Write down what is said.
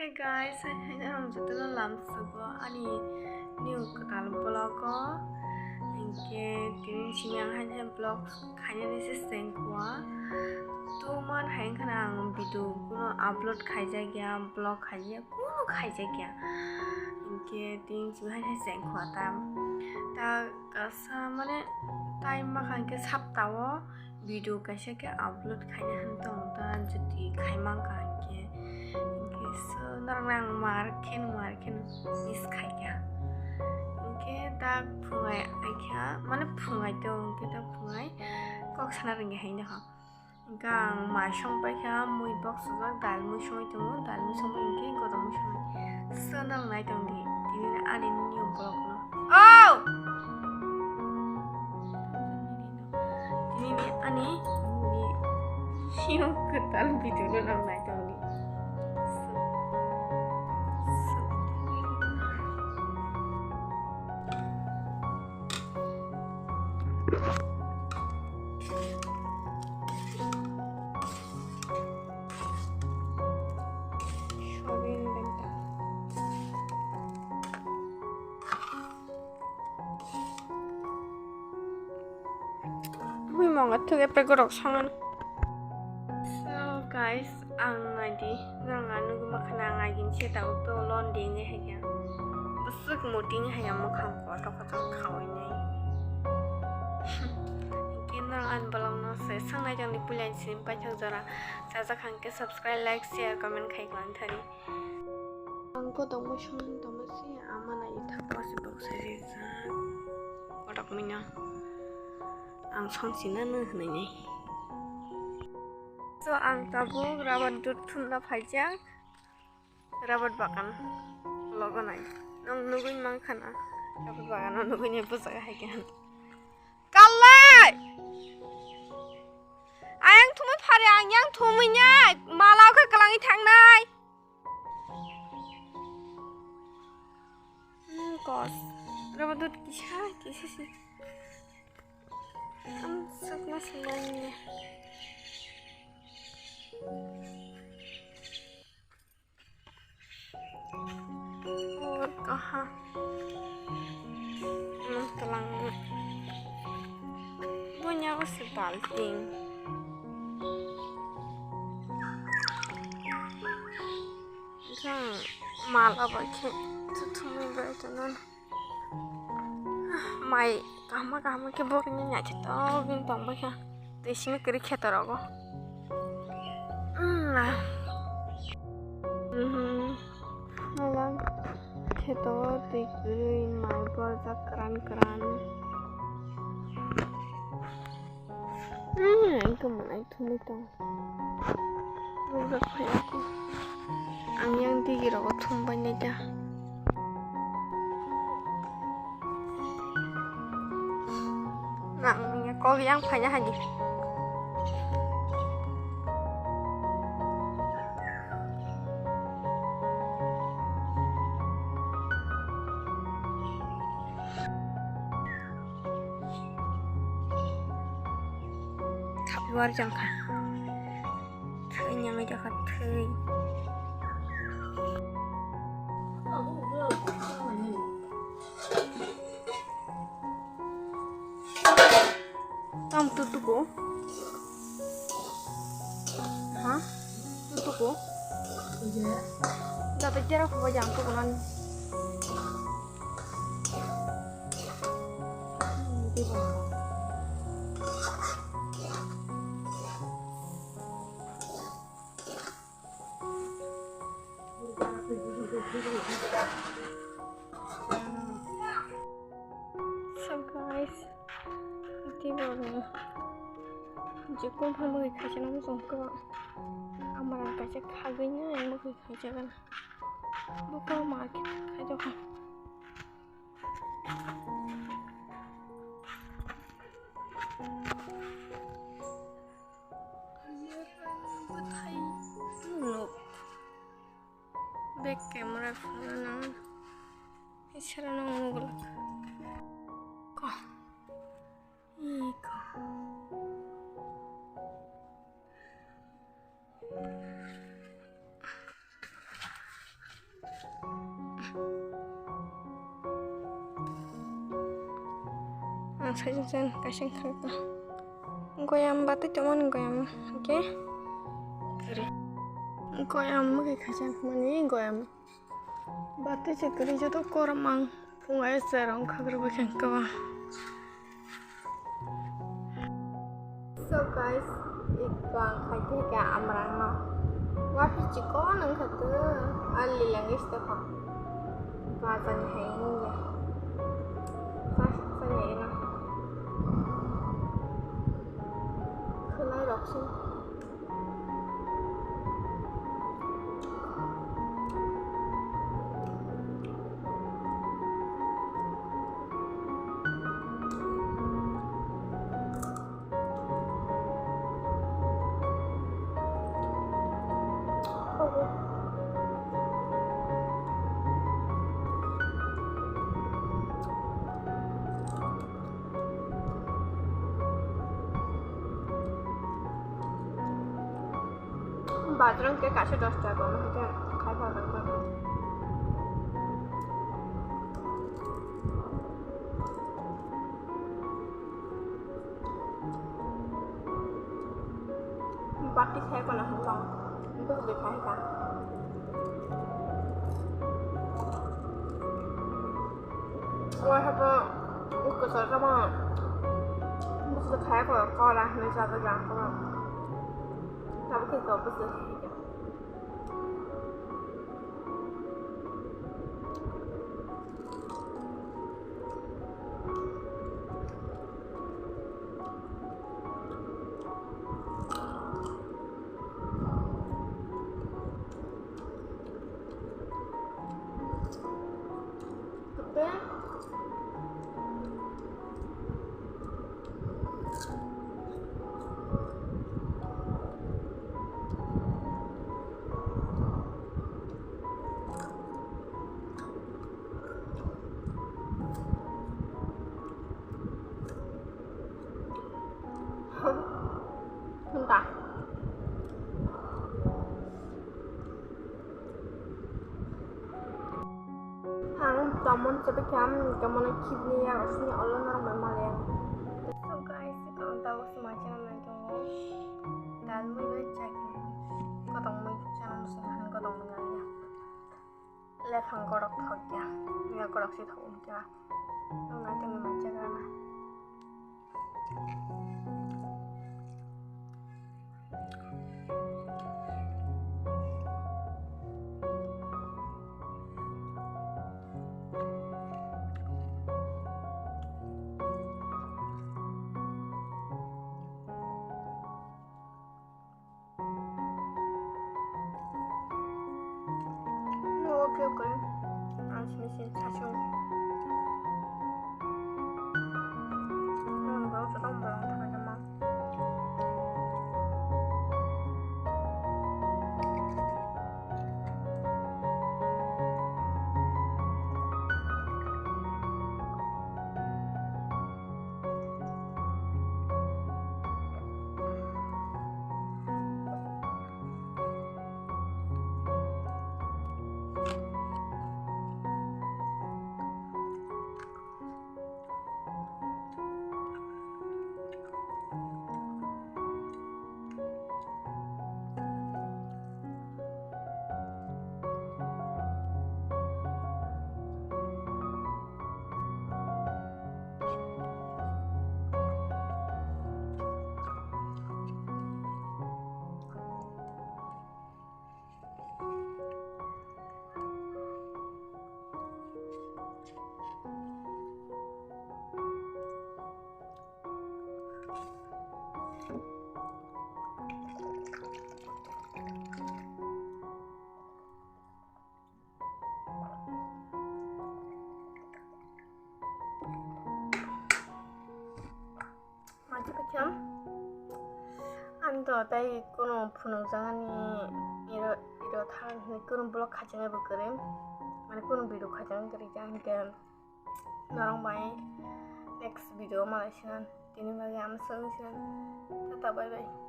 Hey guys, hãy orang jatuh dalam sebuah new ketal blog Inke tini siang hanya blog hanya resisten kuah Tuman hanya kenang video kuno upload kaja gya blog kaja kuno kaja gya Inke tini siang hanya resisten kuah ta kasa mana time makan ke sabtawo video kaja ke upload kanya hentong ta jadi kaimang kan narang marken mis kaya Oke tak pungai aja mana pungai dong kita pungai kok sana ringe hain dah Gang masong pa kya mui box zak dal mu shoi tu dal mu shoi inke godo mu shoi senang nai dong di ini ani new blog no oh ini ani new ketal video no nang nai dong di Mga tuh pegorok sangan. So guys, ang ngadi ngangan gu makna ngagin si tau to lon ding he ya. Besuk muting he ya mukhang ko to ko khawai nei. Kin nang balong no se sang nai jang ni pulen sim pa chang jara. Sa khang ke subscribe like share comment khai klan thari. Ang ko dong mo shon dong mo si amana ita possible se sa. Odak minya. Ang songsinan nih. So ang tabuk rabat dutun la pajak rabat bakan logo nai. Nong nuguin mangkana rabat bakan nong nuguin pusaka hakian. Kalai! Ayang tumi pari ayang tuminya malau ke kelangi tang nai. Kos rabat dut kisah sih. Sakna semuanya. Kaha. Telang. Punya aku sebalting. Kan malah pakai tutumi bertenon. Mai kama ke boknya nyaci tau bin tong ba kya tishmi kiri khetarago malang kheto tikri mai bor jak kran itu mana itu tong buka aku ang yang digirago tumbanya ja nangnya kok yang banyak aja tapi luar jangka ternyata aja katui tutup ko? Hah? Tutup ko? Iya. Dapat jarak apa jangkau kan? So guys, baru jikun pun mau kaca nama songko amaran kaca kaganya yang mau kaca kan bukan market kaca kan back camera phone na এছাড়া না ওগুলো orang saja kasih kakak goyam batu cuman goyam oke kiri goyam kayak kasih mana goyam batu cekeri itu kormang pungai serong kager bikin kawa. So guys, ikan kayak kayak amrang no. Wapi cikon ang kata ali lang istiqa. Kasan hain ya. Kasan hain na. Kulay roksi. बाजरंग के काशे 10 টাকা আমি এটা খাই পারবেন না বাকি খাই কোনা হলাম itu lebih খাই কা我还不我可是这么不是开过高了没啥子然后咱们可以走不是Bentar. Teman sebegam teman kini ya rasanya Allah normal ya. So guys, kalau tahu semacam itu, dan mulai cek, kotong channel musuhan kotong mengalir. Lepang korok thok ya, nggak korok sih thok ya. Nggak tinggi macam mana. Oke oke, transmisi stasiun. Baru sedang teman-teman. macam ando tay kono phunujani iro than kono blog khajang ba kare mane kono video khajang kari jang ke narong bai next video malai sinan tini bagi am sang sinan tata bye bye.